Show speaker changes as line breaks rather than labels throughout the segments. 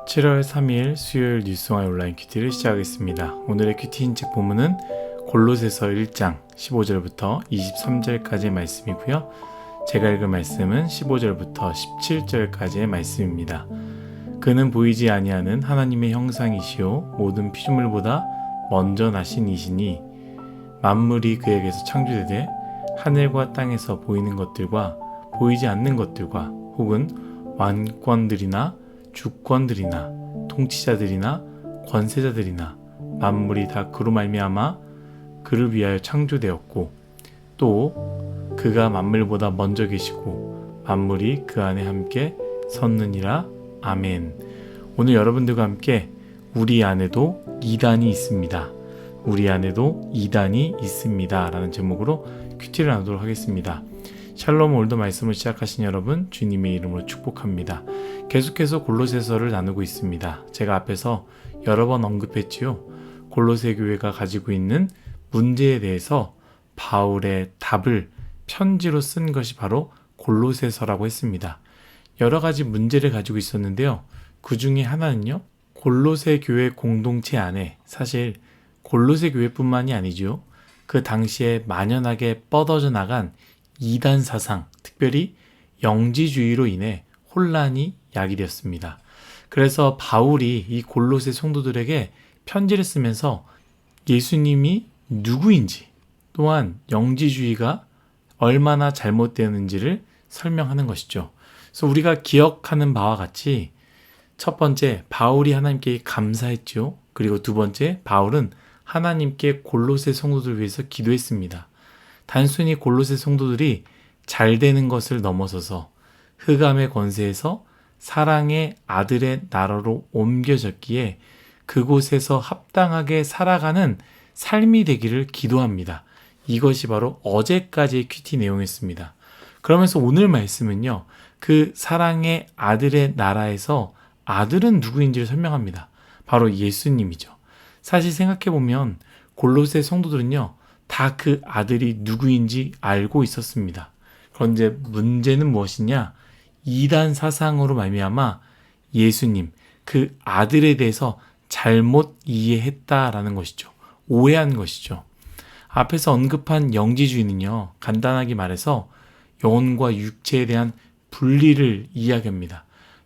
7월 3일 수요일 뉴스송화 온라인 큐티를 시작하겠습니다. 오늘의 큐티 인책 본문은 골로새서 1장 15절부터 23절까지의 말씀이고요. 제가 읽은 말씀은 15절부터 17절까지의 말씀입니다. 그는 보이지 아니하는 하나님의 형상이시요 모든 피조물보다 먼저 나신 이시니 만물이 그에게서 창조되되 하늘과 땅에서 보이는 것들과 보이지 않는 것들과 혹은 왕권들이나 주권들이나 통치자들이나 권세자들이나 만물이 다 그로 말미암아 그를 위하여 창조되었고 또 그가 만물보다 먼저 계시고 만물이 그 안에 함께 섰느니라. 아멘. 오늘 여러분들과 함께 우리 안에도 이단이 있습니다. 우리 안에도 이단이 있습니다 라는 제목으로 큐티를 나누도록 하겠습니다. 샬롬. 오늘도 말씀을 시작하신 여러분 주님의 이름으로 축복합니다. 계속해서 골로새서를 나누고 있습니다. 제가 앞에서 여러 번 언급했지요. 골로새 교회가 가지고 있는 문제에 대해서 바울의 답을 편지로 쓴 것이 바로 골로새서라고 했습니다. 여러 가지 문제를 가지고 있었는데요. 그 중에 하나는요, 골로새 교회 공동체 안에 사실 골로새 교회뿐만이 아니죠. 그 당시에 만연하게 뻗어져 나간 이단 사상, 특별히 영지주의로 인해 혼란이 야기되었습니다. 그래서 바울이 이 골로새 성도들에게 편지를 쓰면서 예수님이 누구인지 또한 영지주의가 얼마나 잘못되었는지를 설명하는 것이죠. 그래서 우리가 기억하는 바와 같이 첫 번째, 바울이 하나님께 감사했죠. 그리고 두 번째, 바울은 하나님께 골로새 성도들을 위해서 기도했습니다. 단순히 골로새 성도들이 잘 되는 것을 넘어서서 흑암의 권세에서 사랑의 아들의 나라로 옮겨졌기에 그곳에서 합당하게 살아가는 삶이 되기를 기도합니다. 이것이 바로 어제까지의 큐티 내용이었습니다. 그러면서 오늘 말씀은요, 그 사랑의 아들의 나라에서 아들은 누구인지를 설명합니다. 바로 예수님이죠. 사실 생각해보면 골로새 성도들은요, 다 그 아들이 누구인지 알고 있었습니다. 그런데 문제는 무엇이냐? 이단 사상으로 말미암아 예수님, 그 아들에 대해서 잘못 이해했다라는 것이죠. 오해한 것이죠. 앞에서 언급한 영지주의는요, 간단하게 말해서 영혼과 육체에 대한 분리를 이야기합니다.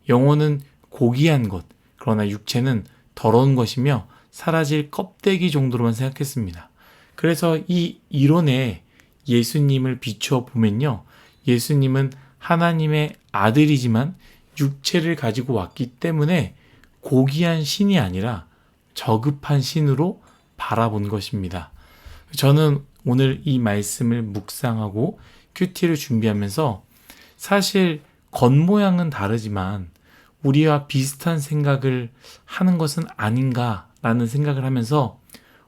영혼은 고귀한 것, 그러나 육체는 더러운 것이며 사라질 껍데기 정도로만 생각했습니다. 그래서 이 이론에 예수님을 비추어 보면요, 예수님은 하나님의 아들이지만 육체를 가지고 왔기 때문에 고귀한 신이 아니라 저급한 신으로 바라본 것입니다. 저는 오늘 이 말씀을 묵상하고 큐티를 준비하면서 사실 겉모양은 다르지만 우리와 비슷한 생각을 하는 것은 아닌가라는 생각을 하면서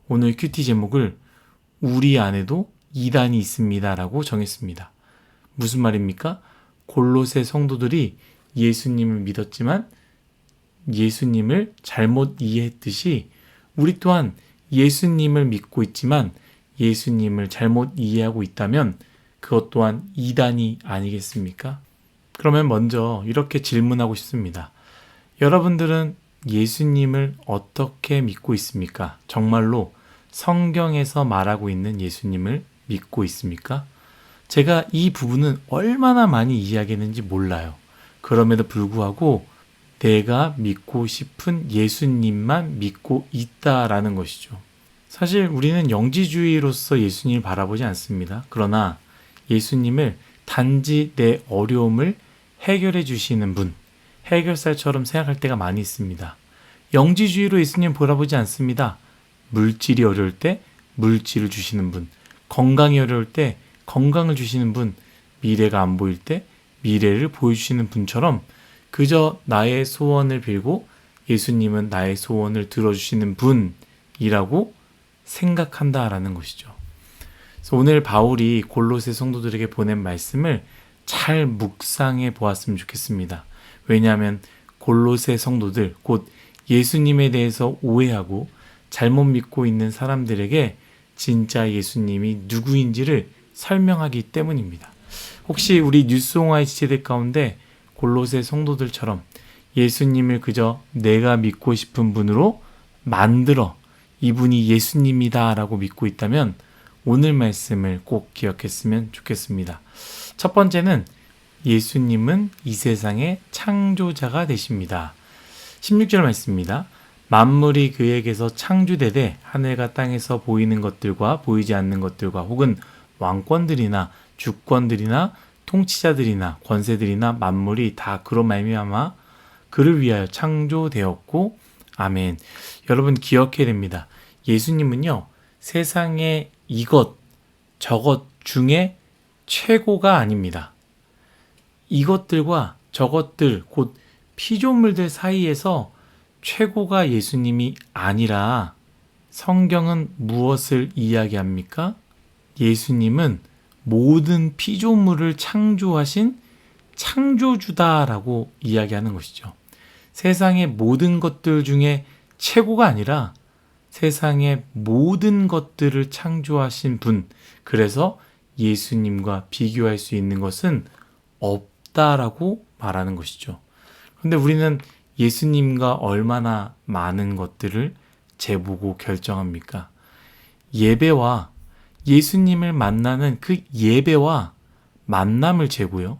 오늘 큐티 제목을 우리 안에도 이단이 있습니다 라고 정했습니다. 무슨 말입니까? 골로새 성도들이 예수님을 믿었지만 예수님을 잘못 이해했듯이 우리 또한 예수님을 믿고 있지만 예수님을 잘못 이해하고 있다면 그것 또한 이단이 아니겠습니까? 그러면 먼저 이렇게 질문하고 싶습니다. 여러분들은 예수님을 어떻게 믿고 있습니까? 정말로 성경에서 말하고 있는 예수님을 믿고 있습니까? 제가 이 부분은 얼마나 많이 이야기했는지 몰라요. 그럼에도 불구하고 내가 믿고 싶은 예수님만 믿고 있다라는 것이죠. 사실 우리는 영지주의로서 예수님을 바라보지 않습니다. 그러나 예수님을 단지 내 어려움을 해결해 주시는 분, 해결사처럼 생각할 때가 많이 있습니다. 영지주의로 예수님 바라보지 않습니다. 물질이 어려울 때 물질을 주시는 분, 건강이 어려울 때 건강을 주시는 분, 미래가 안 보일 때 미래를 보여주시는 분처럼 그저 나의 소원을 빌고 예수님은 나의 소원을 들어주시는 분이라고 생각한다라는 것이죠. 그래서 오늘 바울이 골로새 성도들에게 보낸 말씀을 잘 묵상해 보았으면 좋겠습니다. 왜냐하면 골로새 성도들, 곧 예수님에 대해서 오해하고 잘못 믿고 있는 사람들에게 진짜 예수님이 누구인지를 설명하기 때문입니다. 혹시 우리 뉴스홍화의 지체들 가운데 골로새 성도들처럼 예수님을 그저 내가 믿고 싶은 분으로 만들어 이분이 예수님이다 라고 믿고 있다면 오늘 말씀을 꼭 기억했으면 좋겠습니다. 첫 번째는 예수님은 이 세상의 창조자가 되십니다. 16절 말씀입니다. 만물이 그에게서 창조되되 하늘과 땅에서 보이는 것들과 보이지 않는 것들과 혹은 왕권들이나 주권들이나 통치자들이나 권세들이나 만물이 다 그로 말미암아 그를 위하여 창조되었고 아멘. 여러분 기억해야 됩니다. 예수님은요 세상의 이것 저것 중에 최고가 아닙니다. 이것들과 저것들 곧 피조물들 사이에서 최고가 예수님이 아니라 성경은 무엇을 이야기합니까? 예수님은 모든 피조물을 창조하신 창조주다라고 이야기하는 것이죠. 세상의 모든 것들 중에 최고가 아니라 세상의 모든 것들을 창조하신 분, 그래서 예수님과 비교할 수 있는 것은 없다라고 말하는 것이죠. 그런데 우리는 예수님과 얼마나 많은 것들을 재보고 결정합니까? 예배와 예수님을 만나는 그 예배와 만남을 재고요.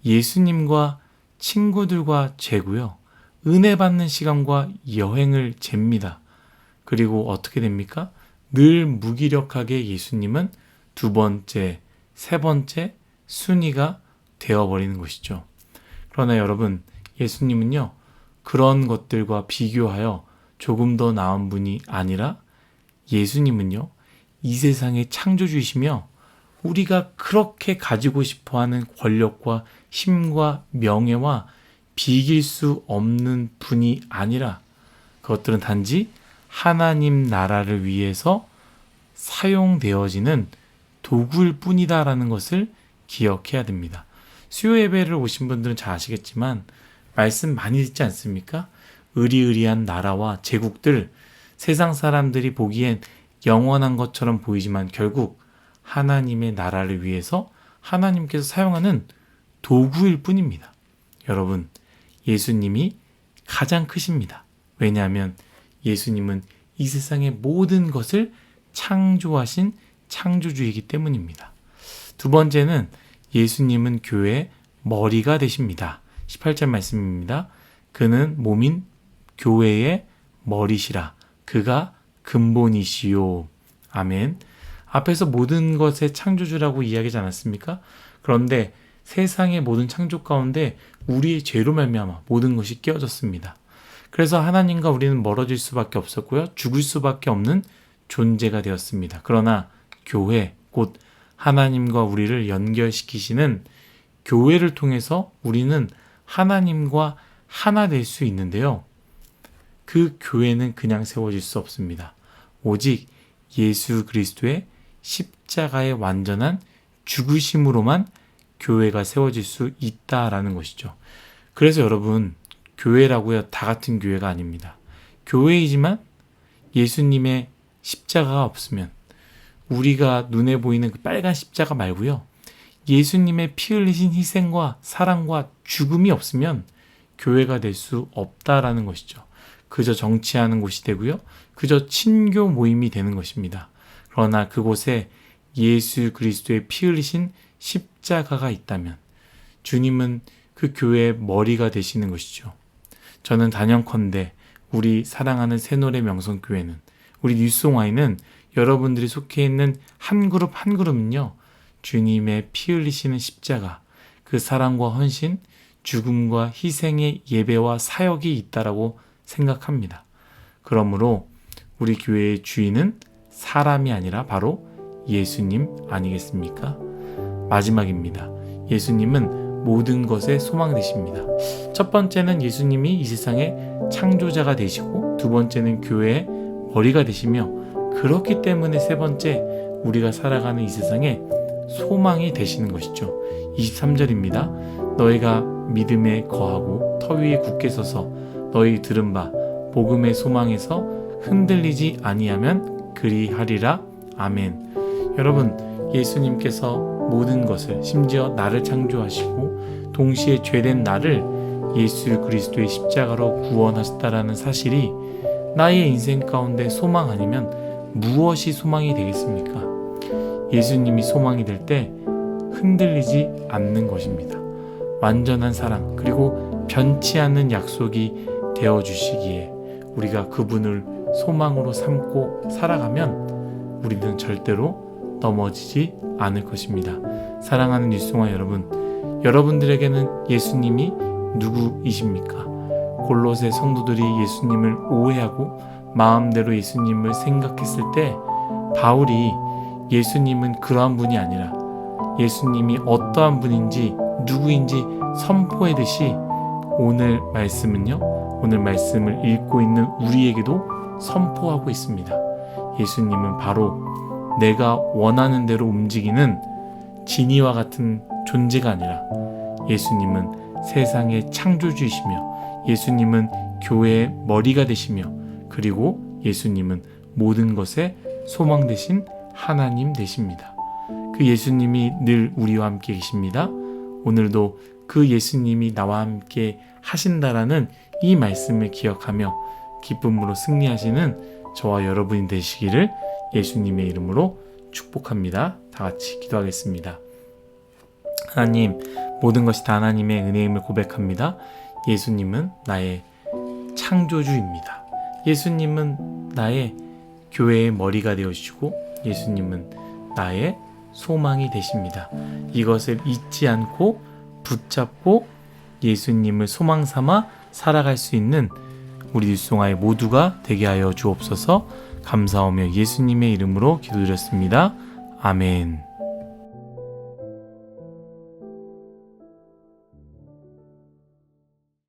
예수님과 친구들과 재고요. 은혜 받는 시간과 여행을 잽니다. 그리고 어떻게 됩니까? 늘 무기력하게 예수님은 두 번째, 세 번째 순위가 되어버리는 것이죠. 그러나 여러분, 예수님은요, 그런 것들과 비교하여 조금 더 나은 분이 아니라 예수님은요, 이 세상의 창조주이시며 우리가 그렇게 가지고 싶어하는 권력과 힘과 명예와 비길 수 없는 분이 아니라 그것들은 단지 하나님 나라를 위해서 사용되어지는 도구일 뿐이다라는 것을 기억해야 됩니다. 수요 예배를 오신 분들은 잘 아시겠지만 말씀 많이 듣지 않습니까? 의리의리한 나라와 제국들, 세상 사람들이 보기엔 영원한 것처럼 보이지만 결국 하나님의 나라를 위해서 하나님께서 사용하는 도구일 뿐입니다. 여러분, 예수님이 가장 크십니다. 왜냐하면 예수님은 이 세상의 모든 것을 창조하신 창조주이기 때문입니다. 두 번째는 예수님은 교회의 머리가 되십니다. 18절 말씀입니다. 그는 몸인 교회의 머리시라. 그가 근본이시요. 아멘. 앞에서 모든 것의 창조주라고 이야기하지 않았습니까? 그런데 세상의 모든 창조 가운데 우리의 죄로 말미암아 모든 것이 깨어졌습니다. 그래서 하나님과 우리는 멀어질 수밖에 없었고요. 죽을 수밖에 없는 존재가 되었습니다. 그러나 교회, 곧 하나님과 우리를 연결시키시는 교회를 통해서 우리는 하나님과 하나 될 수 있는데요. 그 교회는 그냥 세워질 수 없습니다. 오직 예수 그리스도의 십자가의 완전한 죽으심으로만 교회가 세워질 수 있다라는 것이죠. 그래서 여러분, 교회라고요, 다 같은 교회가 아닙니다. 교회이지만 예수님의 십자가가 없으면, 우리가 눈에 보이는 그 빨간 십자가 말고요, 예수님의 피 흘리신 희생과 사랑과 죽음이 없으면 교회가 될 수 없다라는 것이죠. 그저 정치하는 곳이 되고요, 그저 친교 모임이 되는 것입니다. 그러나 그곳에 예수 그리스도의 피 흘리신 십자가가 있다면 주님은 그 교회의 머리가 되시는 것이죠. 저는 단연컨대 우리 사랑하는 새노래 명성교회는, 우리 뉴송아이는, 여러분들이 속해 있는 한 그룹 한 그룹은요, 주님의 피 흘리시는 십자가, 그 사랑과 헌신, 죽음과 희생의 예배와 사역이 있다라고 생각합니다. 그러므로 우리 교회의 주인은 사람이 아니라 바로 예수님 아니겠습니까? 마지막입니다. 예수님은 모든 것의 소망 되십니다. 첫 번째는 예수님이 이 세상의 창조자가 되시고, 두 번째는 교회의 머리가 되시며, 그렇기 때문에 세 번째, 우리가 살아가는 이 세상에 소망이 되시는 것이죠. 23절입니다. 너희가 믿음에 거하고 터 위에 굳게 서서 너희 들은 바 복음의 소망에서 흔들리지 아니하면 그리하리라. 아멘. 여러분, 예수님께서 모든 것을, 심지어 나를 창조하시고 동시에 죄된 나를 예수 그리스도의 십자가로 구원하셨다라는 사실이 나의 인생 가운데 소망 아니면 무엇이 소망이 되겠습니까? 예수님이 소망이 될 때 흔들리지 않는 것입니다. 완전한 사랑 그리고 변치 않는 약속이 되어주시기에 우리가 그분을 소망으로 삼고 살아가면 우리는 절대로 넘어지지 않을 것입니다. 사랑하는 뉴스공화 여러분, 여러분들에게는 예수님이 누구이십니까? 골로새 성도들이 예수님을 오해하고 마음대로 예수님을 생각했을 때 바울이 예수님은 그러한 분이 아니라 예수님이 어떠한 분인지 누구인지 선포하듯이 오늘 말씀은요, 오늘 말씀을 읽고 있는 우리에게도 선포하고 있습니다. 예수님은 바로 내가 원하는 대로 움직이는 지니와 같은 존재가 아니라 예수님은 세상의 창조주이시며 예수님은 교회의 머리가 되시며 그리고 예수님은 모든 것의 소망 되신 하나님 되십니다. 그 예수님이 늘 우리와 함께 계십니다. 오늘도 그 예수님이 나와 함께 하신다라는 이 말씀을 기억하며 기쁨으로 승리하시는 저와 여러분이 되시기를 예수님의 이름으로 축복합니다. 다 같이 기도하겠습니다. 하나님, 모든 것이 다 하나님의 은혜임을 고백합니다. 예수님은 나의 창조주입니다. 예수님은 나의 교회의 머리가 되어주시고 예수님은 나의 소망이 되십니다. 이것을 잊지 않고 붙잡고 예수님을 소망 삼아 살아갈 수 있는 우리 뉴스공화의 모두가 되게 하여 주옵소서. 감사하며 예수님의 이름으로 기도드렸습니다. 아멘.